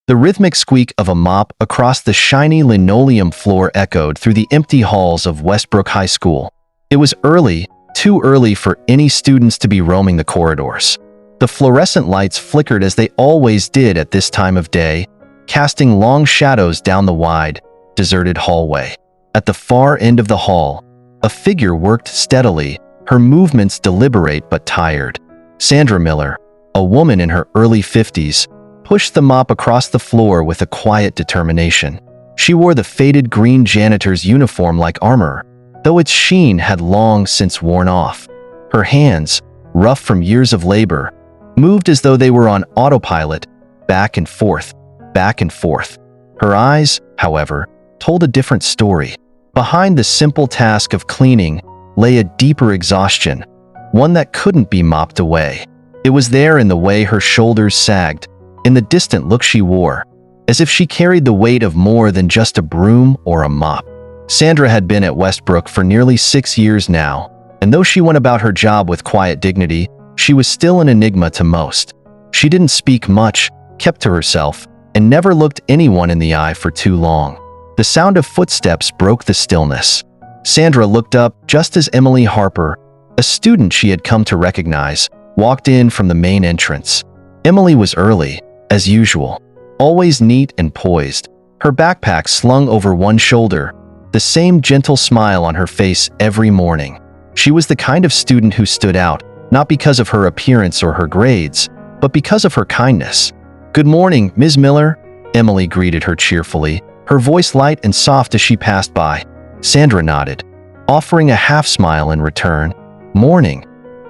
The rhythmic squeak of a mop across the shiny linoleum floor echoed through the empty halls of Westbrook High School. It was early, too early for any students to be roaming the corridors. The fluorescent lights flickered as they always did at this time of day, casting long shadows down the wide, deserted hallway. At the far end of the hall, a figure worked steadily, her movements deliberate but tired. Sandra Miller, a woman in her early 50s, pushed the mop across the floor with a quiet determination. She wore the faded green janitor's uniform like armor, though its sheen had long since worn off. Her hands, rough from years of labor, moved as though they were on autopilot, back and forth, back and forth. Her eyes, however, told a different story. Behind the simple task of cleaning lay a deeper exhaustion, one that couldn't be mopped away. It was there in the way her shoulders sagged, in the distant look she wore, as if she carried the weight of more than just a broom or a mop. Sandra had been at Westbrook for nearly 6 years now, and though she went about her job with quiet dignity, she was still an enigma to most. She didn't speak much, kept to herself, and never looked anyone in the eye for too long. The sound of footsteps broke the stillness. Sandra looked up just as Emily Harper, a student she had come to recognize, walked in from the main entrance. Emily was early, as usual, always neat and poised, her backpack slung over one shoulder, the same gentle smile on her face every morning. She was the kind of student who stood out, not because of her appearance or her grades, but because of her kindness. "Good morning, Ms. Miller," Emily greeted her cheerfully, her voice light and soft as she passed by. Sandra nodded, offering a half-smile in return. "Morning."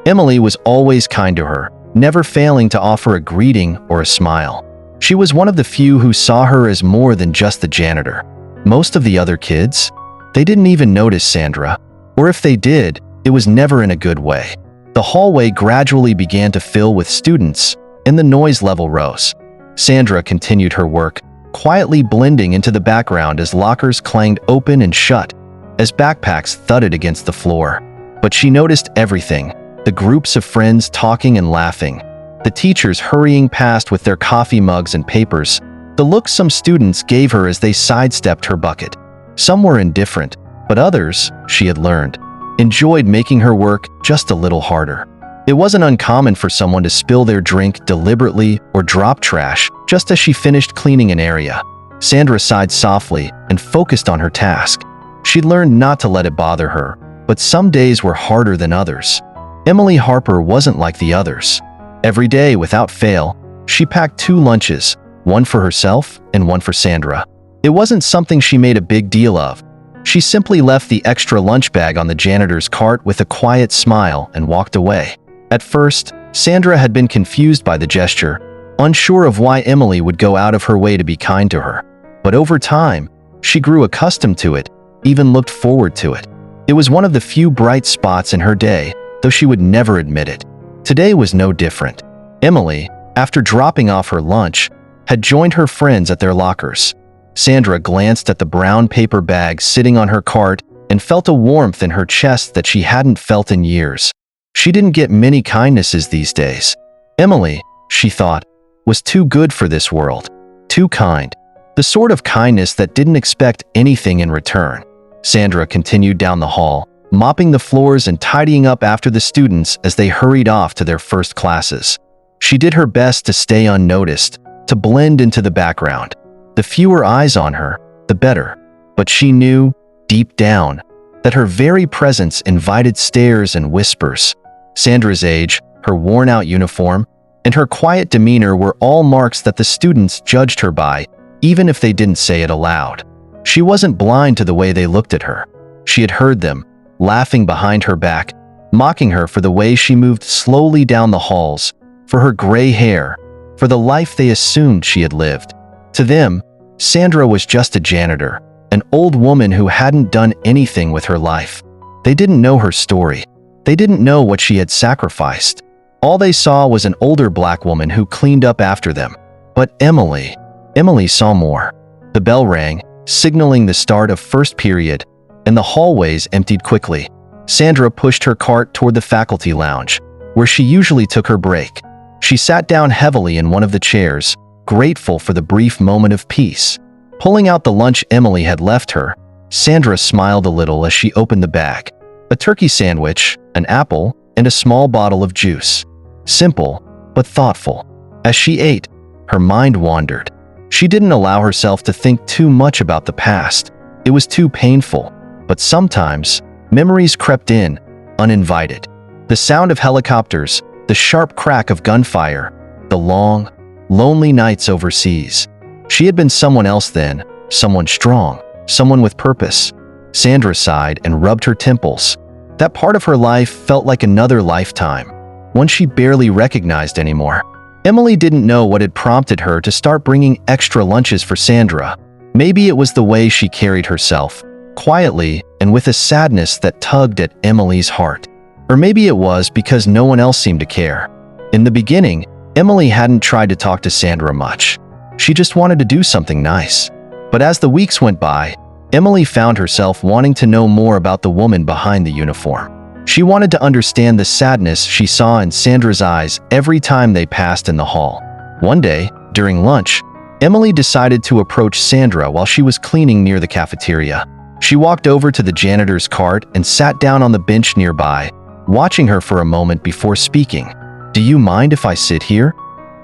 Emily was always kind to her, never failing to offer a greeting or a smile. She was one of the few who saw her as more than just the janitor. Most of the other kids, they didn't even notice Sandra, or if they did, it was never in a good way. The hallway gradually began to fill with students, and the noise level rose. Sandra continued her work, quietly blending into the background as lockers clanged open and shut, as backpacks thudded against the floor. But she noticed everything: the groups of friends talking and laughing, the teachers hurrying past with their coffee mugs and papers, the looks some students gave her as they sidestepped her bucket. Some were indifferent, but others, she had learned, enjoyed making her work just a little harder. It wasn't uncommon for someone to spill their drink deliberately or drop trash just as she finished cleaning an area. Sandra sighed softly and focused on her task. She'd learned not to let it bother her, but some days were harder than others. Emily Harper wasn't like the others. Every day, without fail, she packed 2 lunches, one for herself and one for Sandra. It wasn't something she made a big deal of. She simply left the extra lunch bag on the janitor's cart with a quiet smile and walked away. At first, Sandra had been confused by the gesture, unsure of why Emily would go out of her way to be kind to her. But over time, she grew accustomed to it, even looked forward to it. It was one of the few bright spots in her day, though she would never admit it. Today was no different. Emily, after dropping off her lunch, had joined her friends at their lockers. Sandra glanced at the brown paper bag sitting on her cart and felt a warmth in her chest that she hadn't felt in years. She didn't get many kindnesses these days. Emily, she thought, was too good for this world, too kind, the sort of kindness that didn't expect anything in return. Sandra continued down the hall, mopping the floors and tidying up after the students as they hurried off to their first classes. She did her best to stay unnoticed, to blend into the background. The fewer eyes on her, the better. But she knew, deep down, that her very presence invited stares and whispers. Sandra's age, her worn-out uniform, and her quiet demeanor were all marks that the students judged her by, even if they didn't say it aloud. She wasn't blind to the way they looked at her. She had heard them, laughing behind her back, mocking her for the way she moved slowly down the halls, for her gray hair, for the life they assumed she had lived. To them, Sandra was just a janitor, an old woman who hadn't done anything with her life. They didn't know her story. They didn't know what she had sacrificed. All they saw was an older black woman who cleaned up after them. But Emily saw more. The bell rang, signaling the start of first period, and the hallways emptied quickly. Sandra pushed her cart toward the faculty lounge, where she usually took her break. She sat down heavily in one of the chairs, grateful for the brief moment of peace. Pulling out the lunch Emily had left her, Sandra smiled a little as she opened the bag. A turkey sandwich, an apple, and a small bottle of juice. Simple, but thoughtful. As she ate, her mind wandered. She didn't allow herself to think too much about the past. It was too painful. But sometimes, memories crept in, uninvited. The sound of helicopters, the sharp crack of gunfire, the long, lonely nights overseas. She had been someone else then, someone strong, someone with purpose. Sandra sighed and rubbed her temples. That part of her life felt like another lifetime, one she barely recognized anymore. Emily didn't know what had prompted her to start bringing extra lunches for Sandra. Maybe it was the way she carried herself, quietly and with a sadness that tugged at Emily's heart. Or maybe it was because no one else seemed to care. In the beginning, Emily hadn't tried to talk to Sandra much. She just wanted to do something nice. But as the weeks went by, Emily found herself wanting to know more about the woman behind the uniform. She wanted to understand the sadness she saw in Sandra's eyes every time they passed in the hall. One day, during lunch, Emily decided to approach Sandra while she was cleaning near the cafeteria. She walked over to the janitor's cart and sat down on the bench nearby, watching her for a moment before speaking. "Do you mind if I sit here?"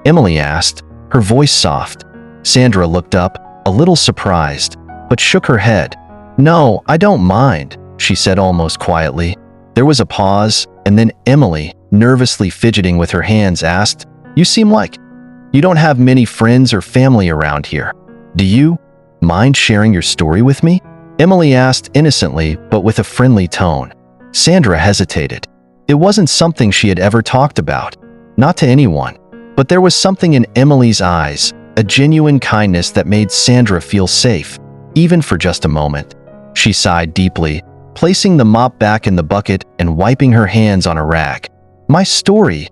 Emily asked, her voice soft. Sandra looked up, a little surprised, but shook her head. "No, I don't mind," she said almost quietly. There was a pause, and then Emily, nervously fidgeting with her hands, asked, "You seem like you don't have many friends or family around here. Do you mind sharing your story with me?" Emily asked innocently, but with a friendly tone. Sandra hesitated. It wasn't something she had ever talked about, not to anyone. But there was something in Emily's eyes, a genuine kindness that made Sandra feel safe, even for just a moment. She sighed deeply, placing the mop back in the bucket and wiping her hands on a rag. "My story.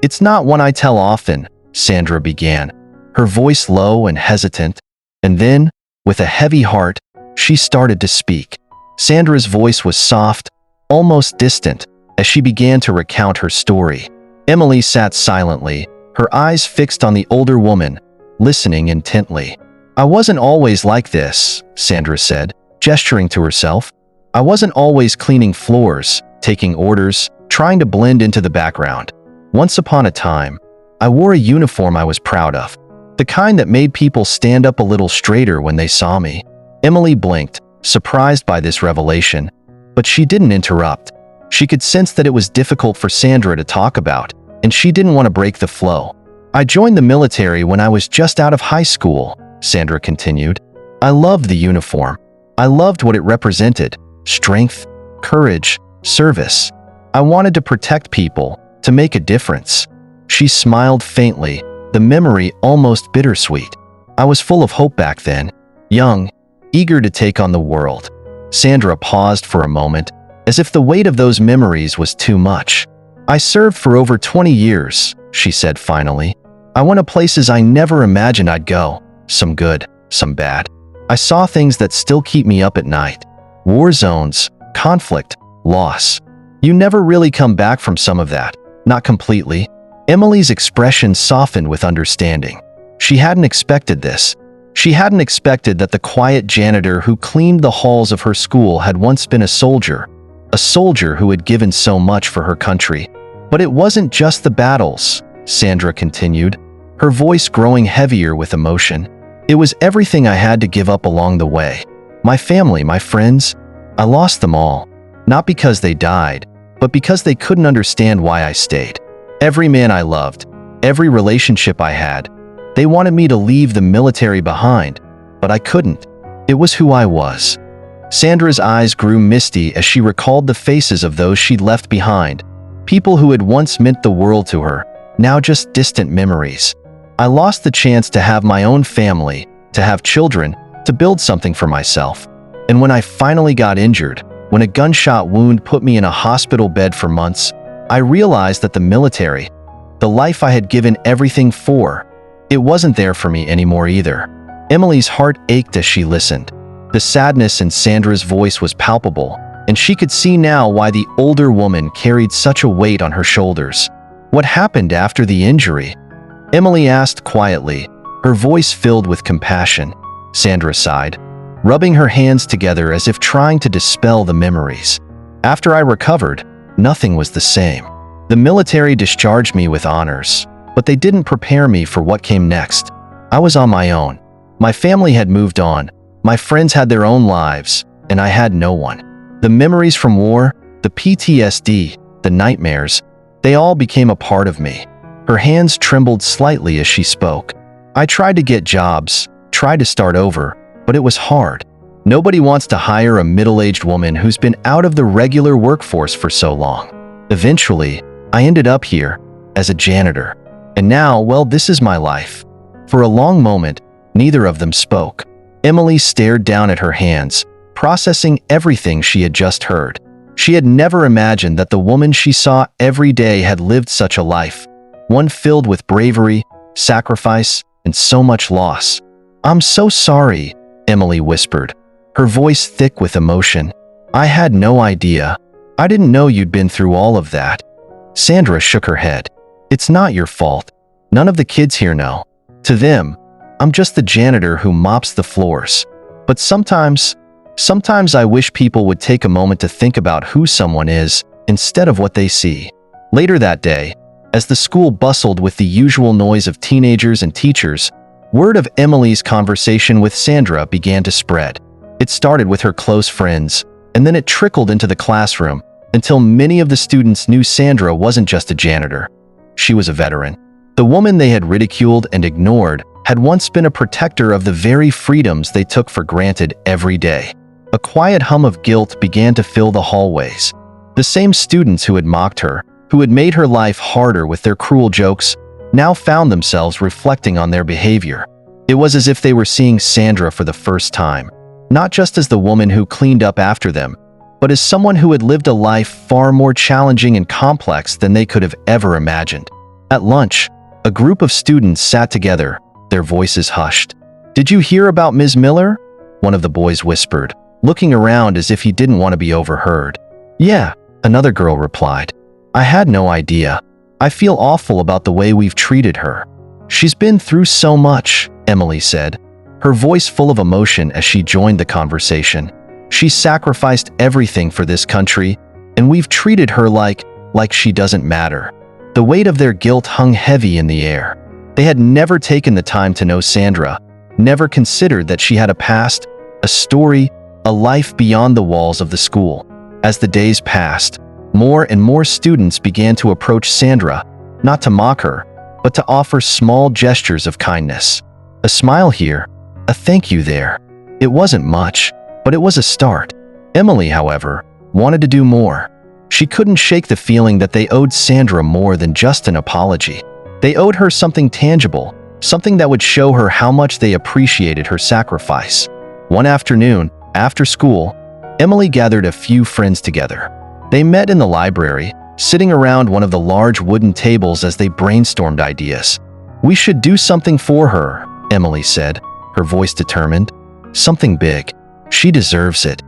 It's not one I tell often," Sandra began, her voice low and hesitant. And then, with a heavy heart, she started to speak. Sandra's voice was soft, almost distant, as she began to recount her story. Emily sat silently, her eyes fixed on the older woman, listening intently. "I wasn't always like this," Sandra said, gesturing to herself. "I wasn't always cleaning floors, taking orders, trying to blend into the background. Once upon a time, I wore a uniform I was proud of, the kind that made people stand up a little straighter when they saw me." Emily blinked, surprised by this revelation, but she didn't interrupt. She could sense that it was difficult for Sandra to talk about, and she didn't want to break the flow. "I joined the military when I was just out of high school," Sandra continued. "I loved the uniform. I loved what it represented: strength, courage, service. I wanted to protect people, to make a difference." She smiled faintly, the memory almost bittersweet. "I was full of hope back then, young, eager to take on the world." Sandra paused for a moment, as if the weight of those memories was too much. "I served for over 20 years, she said finally. "I went to places I never imagined I'd go, some good, some bad. I saw things that still keep me up at night. War zones, conflict, loss. You never really come back from some of that, not completely." Emily's expression softened with understanding. She hadn't expected this. She hadn't expected that the quiet janitor who cleaned the halls of her school had once been a soldier who had given so much for her country. "But it wasn't just the battles," Sandra continued, her voice growing heavier with emotion. "It was everything I had to give up along the way. My family, my friends, I lost them all. Not because they died, but because they couldn't understand why I stayed. Every man I loved, every relationship I had, they wanted me to leave the military behind, but I couldn't. It was who I was." Sandra's eyes grew misty as she recalled the faces of those she'd left behind, people who had once meant the world to her, now just distant memories. "I lost the chance to have my own family, to have children, to build something for myself. And when I finally got injured, when a gunshot wound put me in a hospital bed for months, I realized that the military, the life I had given everything for, it wasn't there for me anymore either." Emily's heart ached as she listened. The sadness in Sandra's voice was palpable, and she could see now why the older woman carried such a weight on her shoulders. "What happened after the injury?" Emily asked quietly, her voice filled with compassion. Sandra sighed, rubbing her hands together as if trying to dispel the memories. After I recovered, nothing was the same. The military discharged me with honors, but they didn't prepare me for what came next. I was on my own. My family had moved on, my friends had their own lives, and I had no one. The memories from war, the PTSD, the nightmares, they all became a part of me. Her hands trembled slightly as she spoke. I tried to get jobs, tried to start over, but it was hard. Nobody wants to hire a middle-aged woman who's been out of the regular workforce for so long. Eventually, I ended up here, as a janitor. And now, well, this is my life. For a long moment, neither of them spoke. Emily stared down at her hands, processing everything she had just heard. She had never imagined that the woman she saw every day had lived such a life, one filled with bravery, sacrifice, and so much loss. "I'm so sorry," Emily whispered, her voice thick with emotion. "I had no idea. I didn't know you'd been through all of that." Sandra shook her head. "It's not your fault. None of the kids here know. To them, I'm just the janitor who mops the floors. But sometimes I wish people would take a moment to think about who someone is instead of what they see." Later that day, as the school bustled with the usual noise of teenagers and teachers, word of Emily's conversation with Sandra began to spread. It started with her close friends, and then it trickled into the classroom until many of the students knew Sandra wasn't just a janitor. She was a veteran. The woman they had ridiculed and ignored had once been a protector of the very freedoms they took for granted every day. A quiet hum of guilt began to fill the hallways. The same students who had mocked her, who had made her life harder with their cruel jokes, now found themselves reflecting on their behavior. It was as if they were seeing Sandra for the first time, not just as the woman who cleaned up after them, but as someone who had lived a life far more challenging and complex than they could have ever imagined. At lunch, a group of students sat together, their voices hushed. "Did you hear about Ms. Miller?" one of the boys whispered, looking around as if he didn't want to be overheard. "Yeah," another girl replied. "I had no idea. I feel awful about the way we've treated her." "She's been through so much," Emily said, her voice full of emotion as she joined the conversation. "She sacrificed everything for this country, and we've treated her like she doesn't matter." The weight of their guilt hung heavy in the air. They had never taken the time to know Sandra, never considered that she had a past, a story, a life beyond the walls of the school. As the days passed, more and more students began to approach Sandra, not to mock her, but to offer small gestures of kindness. A smile here, a thank you there. It wasn't much, but it was a start. Emily, however, wanted to do more. She couldn't shake the feeling that they owed Sandra more than just an apology. They owed her something tangible, something that would show her how much they appreciated her sacrifice. One afternoon, after school, Emily gathered a few friends together. They met in the library, sitting around one of the large wooden tables as they brainstormed ideas. "We should do something for her," Emily said, her voice determined. "Something big. She deserves it."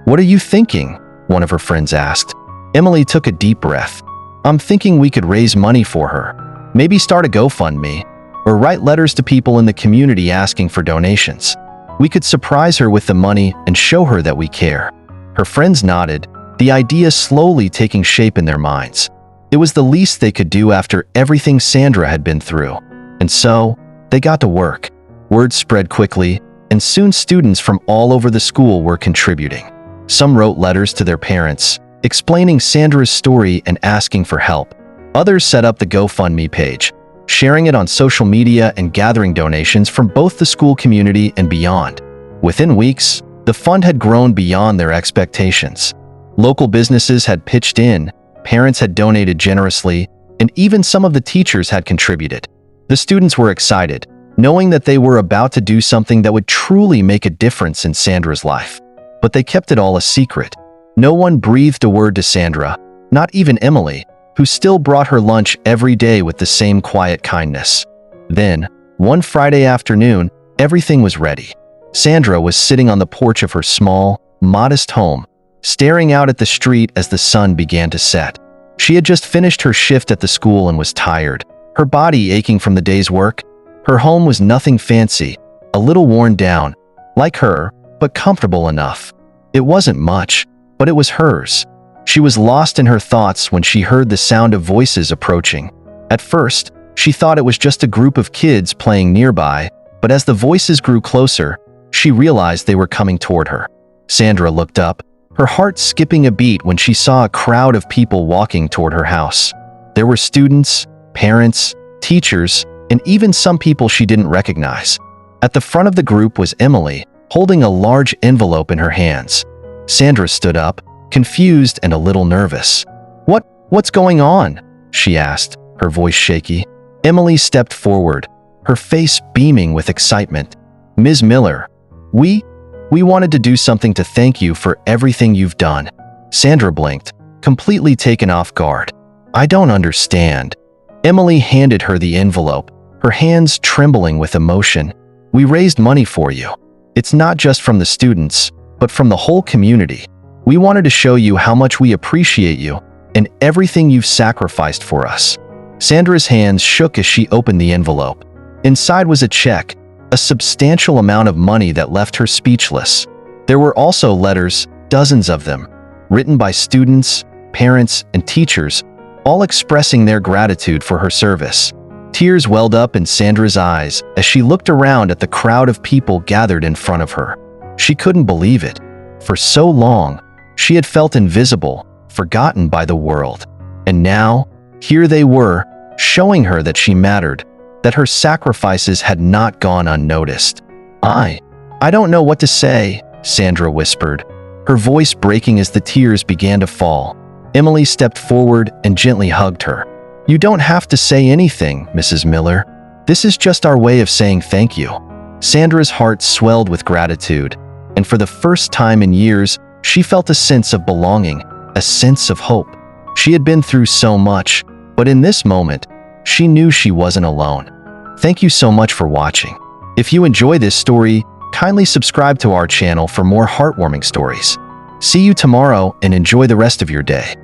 "What are you thinking?" one of her friends asked. Emily took a deep breath. "I'm thinking we could raise money for her. Maybe start a GoFundMe, or write letters to people in the community asking for donations. We could surprise her with the money and show her that we care." Her friends nodded, the idea slowly taking shape in their minds. It was the least they could do after everything Sandra had been through. And so, they got to work. Word spread quickly, and soon students from all over the school were contributing. Some wrote letters to their parents, explaining Sandra's story and asking for help. Others set up the GoFundMe page, sharing it on social media and gathering donations from both the school community and beyond. Within weeks, the fund had grown beyond their expectations. Local businesses had pitched in, parents had donated generously, and even some of the teachers had contributed. The students were excited, knowing that they were about to do something that would truly make a difference in Sandra's life. But they kept it all a secret. No one breathed a word to Sandra, not even Emily, who still brought her lunch every day with the same quiet kindness. Then, one Friday afternoon, everything was ready. Sandra was sitting on the porch of her small, modest home, staring out at the street as the sun began to set. She had just finished her shift at the school and was tired, her body aching from the day's work. Her home was nothing fancy, a little worn down, like her, but comfortable enough. It wasn't much, but it was hers. She was lost in her thoughts when she heard the sound of voices approaching. At first, she thought it was just a group of kids playing nearby, but as the voices grew closer, she realized they were coming toward her. Sandra looked up, her heart skipping a beat when she saw a crowd of people walking toward her house. There were students, parents, teachers, and even some people she didn't recognize. At the front of the group was Emily, holding a large envelope in her hands. Sandra stood up, confused and a little nervous. What's going on?" she asked, her voice shaky. Emily stepped forward, her face beaming with excitement. "Ms. Miller, we wanted to do something to thank you for everything you've done." Sandra blinked, completely taken off guard. "I don't understand." Emily handed her the envelope, her hands trembling with emotion. "We raised money for you. It's not just from the students, but from the whole community. We wanted to show you how much we appreciate you and everything you've sacrificed for us." Sandra's hands shook as she opened the envelope. Inside was a check, a substantial amount of money that left her speechless. There were also letters, dozens of them, written by students, parents, and teachers, all expressing their gratitude for her service. Tears welled up in Sandra's eyes as she looked around at the crowd of people gathered in front of her. She couldn't believe it. For so long, she had felt invisible, forgotten by the world. And now, here they were, showing her that she mattered, that her sacrifices had not gone unnoticed. I don't know what to say," Sandra whispered, her voice breaking as the tears began to fall. Emily stepped forward and gently hugged her. "You don't have to say anything, Mrs. Miller. This is just our way of saying thank you." Sandra's heart swelled with gratitude, and for the first time in years, she felt a sense of belonging, a sense of hope. She had been through so much, but in this moment, she knew she wasn't alone. Thank you so much for watching. If you enjoy this story, kindly subscribe to our channel for more heartwarming stories. See you tomorrow and enjoy the rest of your day.